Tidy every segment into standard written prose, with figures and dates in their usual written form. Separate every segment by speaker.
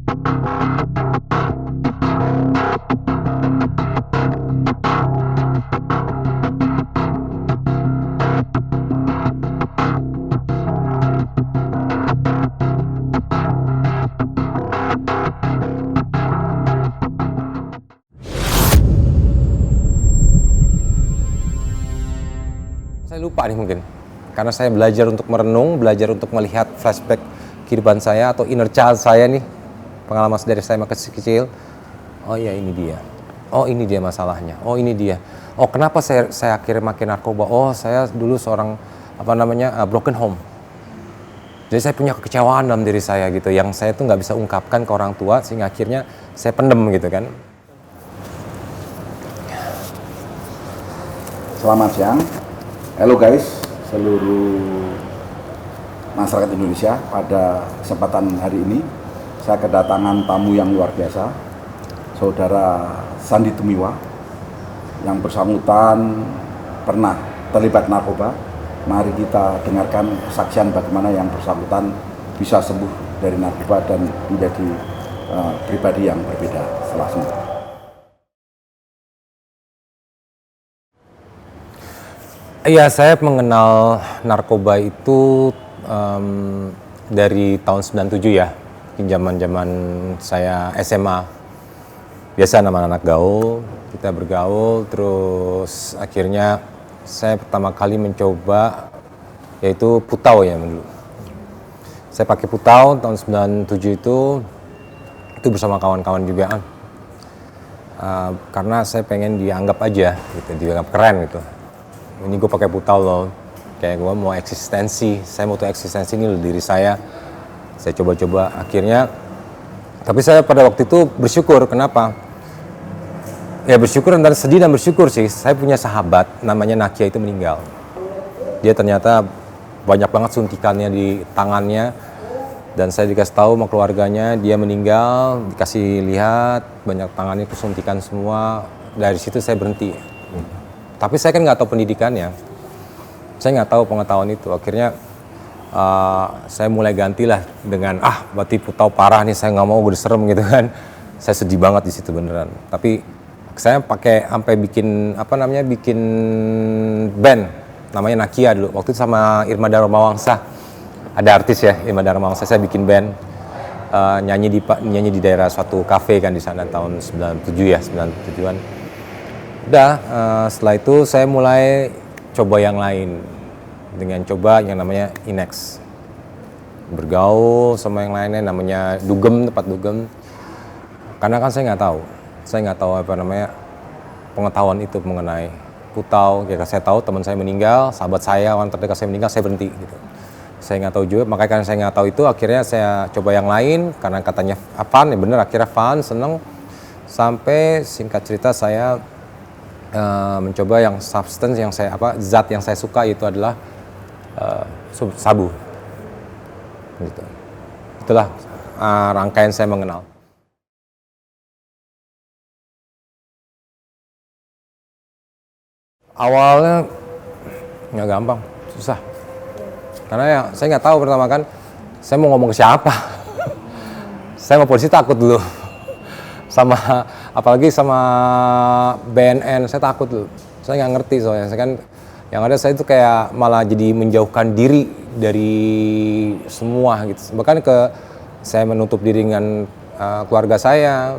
Speaker 1: Saya lupa nih mungkin, karena saya belajar untuk merenung, belajar untuk melihat flashback kehidupan saya atau inner child saya nih, pengalaman dari saya masih kecil. Oh iya, ini dia. Oh ini dia masalahnya. Oh ini dia. Oh kenapa saya akhirnya makin narkoba? Oh saya dulu seorang broken home. Jadi saya punya kekecewaan dalam diri saya gitu, yang saya tuh nggak bisa ungkapkan ke orang tua, sehingga akhirnya saya pendem gitu kan.
Speaker 2: Selamat siang. Halo guys, seluruh masyarakat Indonesia. Pada kesempatan hari ini saya kedatangan tamu yang luar biasa, Saudara Sandi Tumiwa, yang bersangkutan pernah terlibat narkoba. Mari kita dengarkan kesaksian bagaimana yang bersangkutan bisa sembuh dari narkoba dan menjadi pribadi yang berbeda setelah sembuh.
Speaker 1: Iya, saya mengenal narkoba itu dari tahun 97 ya, zaman saya SMA. Biasa anak-anak gaul, kita bergaul, terus akhirnya saya pertama kali mencoba yaitu putau ya dulu. Saya pakai putau tahun 97 itu bersama kawan-kawan juga. Karena saya pengen dianggap aja gitu, dianggap keren gitu. Ini gue pakai putau loh, kayak gue mau eksistensi, saya mau tuh eksistensi ini loh diri saya coba-coba akhirnya. Tapi saya pada waktu itu bersyukur, kenapa? Ya bersyukur antara sedih dan bersyukur sih. Saya punya sahabat namanya Nakia itu meninggal. Dia ternyata banyak banget suntikannya di tangannya, dan saya dikasih tahu sama keluarganya dia meninggal, dikasih lihat banyak tangannya kesuntikan semua. Dari situ saya berhenti. Tapi saya kan nggak tahu pendidikannya, saya nggak tahu pengetahuan itu. Akhirnya saya mulai gantilah dengan berarti putau parah nih, saya nggak mau, gue serem gitu kan. Saya sedih banget di situ beneran. Tapi saya pakai sampai bikin bikin band namanya Nakia dulu. Waktu itu sama Irma Darmawangsa, ada artis ya Irma Darmawangsa. Saya bikin band nyanyi di daerah suatu kafe kan di sana tahun 97 ya, 97-an. Udah, setelah itu saya mulai coba yang lain dengan coba yang namanya Inex, bergaul sama yang lainnya namanya dugem, tempat dugem. Karena kan saya nggak tahu pengetahuan itu mengenai putau. Ya saya tahu teman saya meninggal, sahabat saya, orang terdekat saya meninggal, saya berhenti gitu. Saya nggak tahu juga, makanya karena saya nggak tahu itu akhirnya saya coba yang lain karena katanya fun, ya bener, akhirnya fun, seneng. Sampai singkat cerita saya mencoba yang substance yang zat yang saya suka itu adalah sabu. Gitu. Itulah rangkaian saya mengenal. Awalnya nggak gampang, susah. Karena ya saya nggak tahu pertama kan, saya mau ngomong ke siapa. Saya mau polisi takut dulu. Apalagi sama BNN, saya takut dulu. Saya nggak ngerti soalnya. Saya kan yang ada saya itu kayak malah jadi menjauhkan diri dari semua gitu. Bahkan saya menutup diri dengan keluarga saya.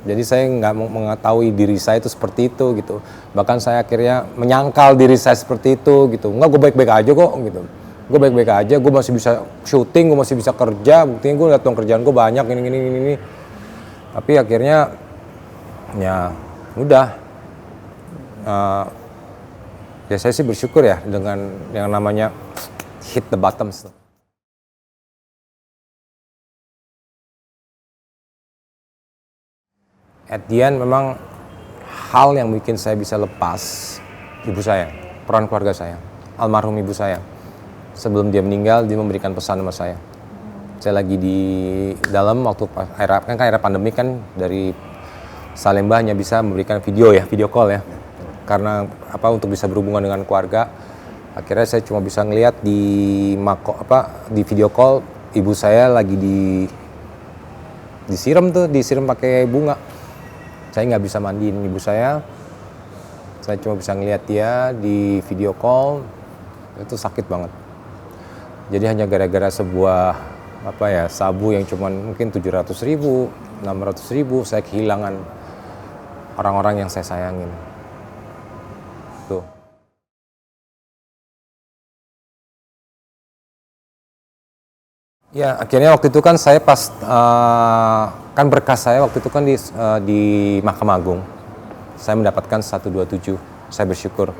Speaker 1: Jadi saya nggak mengetahui diri saya itu seperti itu gitu. Bahkan saya akhirnya menyangkal diri saya seperti itu gitu. Enggak, gue baik-baik aja kok gitu. Gue baik-baik aja, gue masih bisa syuting, gue masih bisa kerja. Buktinya gue lihat dong kerjaan gue banyak ini. Tapi akhirnya ya udah, ya saya sih bersyukur ya dengan yang namanya hit the bottom. At the end memang hal yang bikin saya bisa lepas ibu saya, peran keluarga saya, almarhum ibu saya. Sebelum dia meninggal, dia memberikan pesan sama saya. Saya lagi di dalam waktu era pandemi kan, dari Salemba hanya bisa memberikan video call ya. Karena untuk bisa berhubungan dengan keluarga. Akhirnya saya cuma bisa ngelihat di video call ibu saya lagi disiram pakai bunga. Saya nggak bisa mandiin ibu saya cuma bisa ngeliat dia di video call, itu sakit banget. Jadi hanya gara-gara sebuah sabu yang cuman mungkin 700.000, 600.000, saya kehilangan orang-orang yang saya sayangin. Tuh. Ya, akhirnya waktu itu kan saya pas kan berkas saya waktu itu kan di Mahkamah Agung. Saya mendapatkan 127. Saya bersyukur.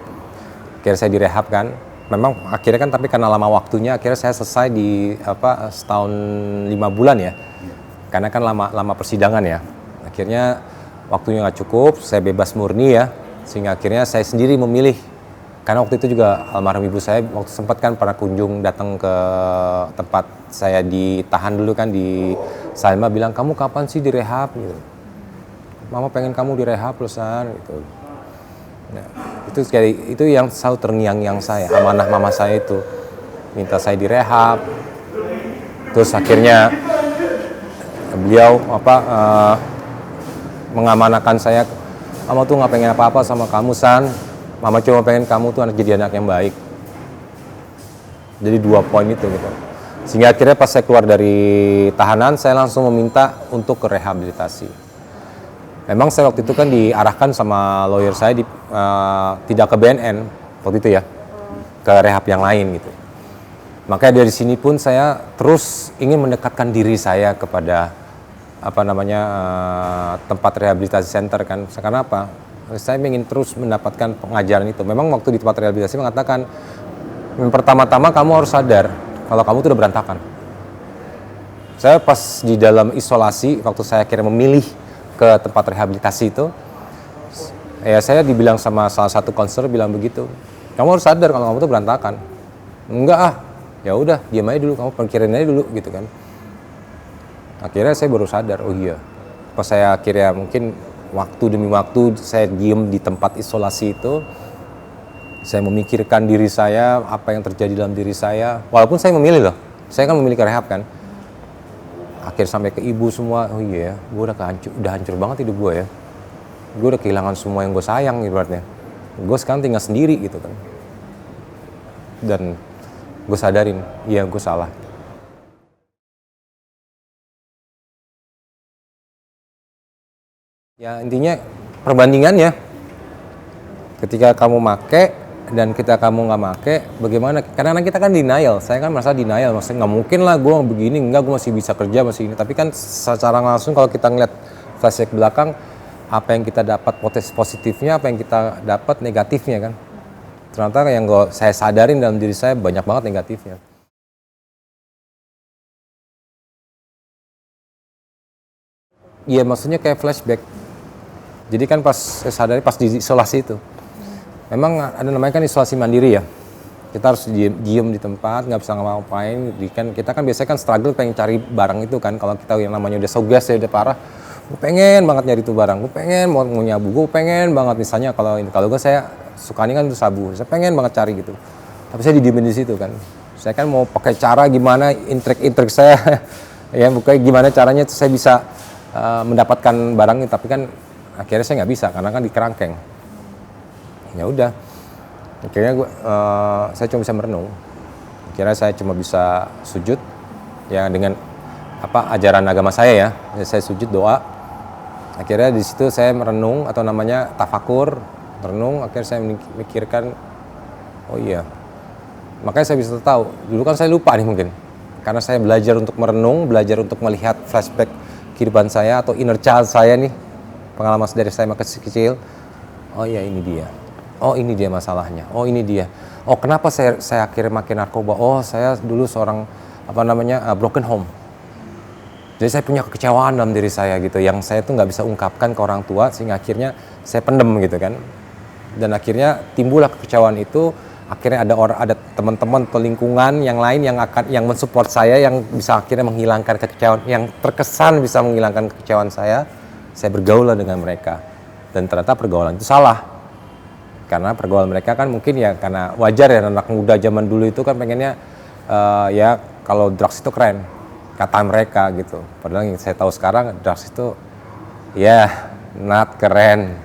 Speaker 1: Akhirnya saya direhab kan. Memang akhirnya kan tapi karena lama waktunya akhirnya saya selesai di setahun 5 bulan ya. Karena kan lama persidangan ya. Akhirnya waktunya nggak cukup, saya bebas murni ya. Sehingga akhirnya saya sendiri memilih. Karena waktu itu juga almarhum ibu saya waktu sempat kan pernah kunjung datang ke tempat saya ditahan dulu kan di Salma, bilang, "Kamu kapan sih direhab?" gitu. "Mama pengen kamu direhab loh, San," gitu. Nah, itu yang selalu terngiang-ngiang saya, amanah mama saya itu minta saya direhab. Terus akhirnya beliau mengamanahkan saya, "Mama tuh nggak pengen apa-apa sama kamu, San. Mama cuma pengen kamu tuh jadi anak yang baik." Jadi 2 poin itu gitu. Sehingga akhirnya pas saya keluar dari tahanan, saya langsung meminta untuk ke rehabilitasi. Memang saya waktu itu kan diarahkan sama lawyer saya tidak ke BNN waktu itu ya, ke rehab yang lain gitu. Makanya dari sini pun saya terus ingin mendekatkan diri saya kepada tempat rehabilitasi center kan. Karena apa? Saya ingin terus mendapatkan pengajaran itu. Memang waktu di tempat rehabilitasi mengatakan, pertama-tama kamu harus sadar kalau kamu itu udah berantakan. Saya pas di dalam isolasi, waktu saya akhirnya memilih ke tempat rehabilitasi itu, ya saya dibilang sama salah satu konselor bilang begitu, "Kamu harus sadar kalau kamu itu berantakan." "Enggak ya udah diam aja dulu, kamu pikirin aja dulu," gitu kan. Akhirnya saya baru sadar, oh iya. Pas saya akhirnya mungkin waktu demi waktu saya diem di tempat isolasi itu, saya memikirkan diri saya, apa yang terjadi dalam diri saya. Walaupun saya memilih loh, saya kan memilih ke rehab kan. Akhir sampai ke ibu semua, oh iya ya, gue udah hancur banget hidup gue ya. Gue udah kehilangan semua yang gue sayang ibaratnya. Gue sekarang tinggal sendiri gitu kan. Dan gue sadarin, iya gue salah. Ya intinya perbandingannya, ketika kamu make dan kita kamu nggak make, bagaimana? Karena kita kan denial, saya kan merasa denial, maksudnya nggak mungkin lah gue begini, enggak, gue masih bisa kerja, masih ini. Tapi kan secara langsung kalau kita ngeliat flashback belakang, apa yang kita dapat positifnya, apa yang kita dapat negatifnya kan. Ternyata yang saya sadarin dalam diri saya banyak banget negatifnya. Iya maksudnya kayak flashback. Jadi kan pas saya sadari pas di isolasi itu, memang ada namanya kan isolasi mandiri ya. Kita harus diem di tempat, nggak bisa ngapa-ngapain. Kita kan biasanya kan struggle pengen cari barang itu kan. Kalau kita yang namanya udah sogas ya udah parah, gue pengen banget nyari itu barang. Gue pengen mau nyabu, gue pengen banget misalnya kalau gue saya sukanya kan itu sabu. Saya pengen banget cari gitu. Tapi saya didiemin di situ kan. Saya kan mau pakai cara gimana intrik saya ya bukan gimana caranya saya bisa mendapatkan barang itu, tapi kan akhirnya saya nggak bisa karena kan di kerangkeng. Ya udah, akhirnya saya cuma bisa merenung. Akhirnya saya cuma bisa sujud ya dengan ajaran agama saya ya. Saya sujud doa. Akhirnya di situ saya merenung atau namanya tafakur, merenung. Akhirnya saya memikirkan, oh iya. Makanya saya bisa tahu. Dulu kan saya lupa nih mungkin, karena saya belajar untuk merenung, belajar untuk melihat flashback kehidupan saya atau inner child saya nih. Pengalaman dari saya kecil, oh ya ini dia, oh ini dia masalahnya, oh ini dia, oh kenapa saya akhirnya makin narkoba, oh saya dulu seorang broken home, jadi saya punya kekecewaan dalam diri saya gitu, yang saya tuh nggak bisa ungkapkan ke orang tua sehingga akhirnya saya pendem gitu kan, dan akhirnya timbullah kekecewaan itu, akhirnya ada teman-teman atau lingkungan yang lain yang mensupport saya, yang bisa akhirnya menghilangkan kekecewaan, yang terkesan bisa menghilangkan kekecewaan saya bergaul dengan mereka. Dan ternyata pergaulan itu salah. Karena pergaulan mereka kan mungkin ya karena wajar ya anak muda zaman dulu itu kan pengennya ya kalau drugs itu keren. kata mereka gitu. Padahal yang saya tahu sekarang drugs itu ya not keren,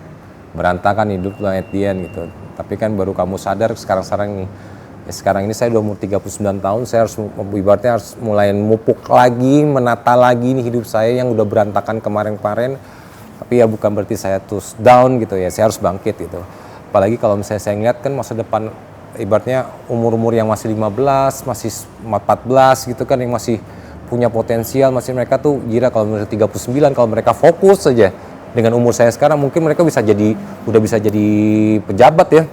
Speaker 1: berantakan hidup lo at the end gitu. Tapi kan baru kamu sadar sekarang ini. Ya sekarang ini saya udah umur 39 tahun, saya harus ibaratnya harus mulai mupuk lagi, menata lagi nih hidup saya yang udah berantakan kemarin-kemarin. Tapi ya bukan berarti saya terus down gitu ya, saya harus bangkit gitu. Apalagi kalau misalnya saya ngeliat kan masa depan ibaratnya umur-umur yang masih 15, masih 14 gitu kan, yang masih punya potensial, masih mereka tuh gila kalau umur 39, kalau mereka fokus saja dengan umur saya sekarang mungkin mereka udah bisa jadi pejabat ya.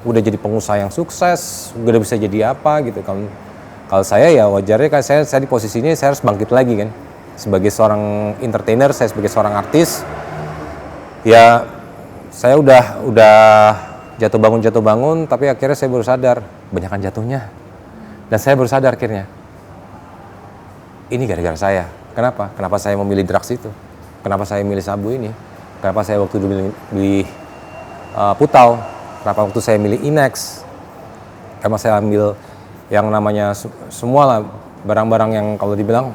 Speaker 1: Udah jadi pengusaha yang sukses, udah bisa jadi apa gitu. Kalau saya ya wajarnya kan saya di posisi ini saya harus bangkit lagi kan. Sebagai seorang entertainer, saya sebagai seorang artis, ya saya udah jatuh bangun, tapi akhirnya saya baru sadar banyakan jatuhnya. Dan saya baru sadar akhirnya, ini gara-gara saya. Kenapa? Kenapa saya memilih drugs itu? Kenapa saya milih sabu ini? Kenapa saya waktu dulu beli putau? Kenapa waktu saya milih Inex? Kenapa saya ambil yang namanya semua lah barang-barang yang kalau dibilang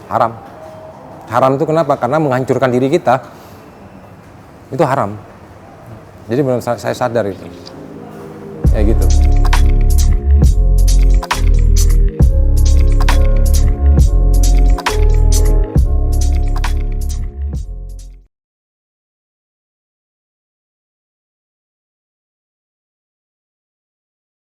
Speaker 1: haram. Haram itu kenapa? Karena menghancurkan diri kita. Itu haram. Jadi benar saya sadar itu. Kayak gitu.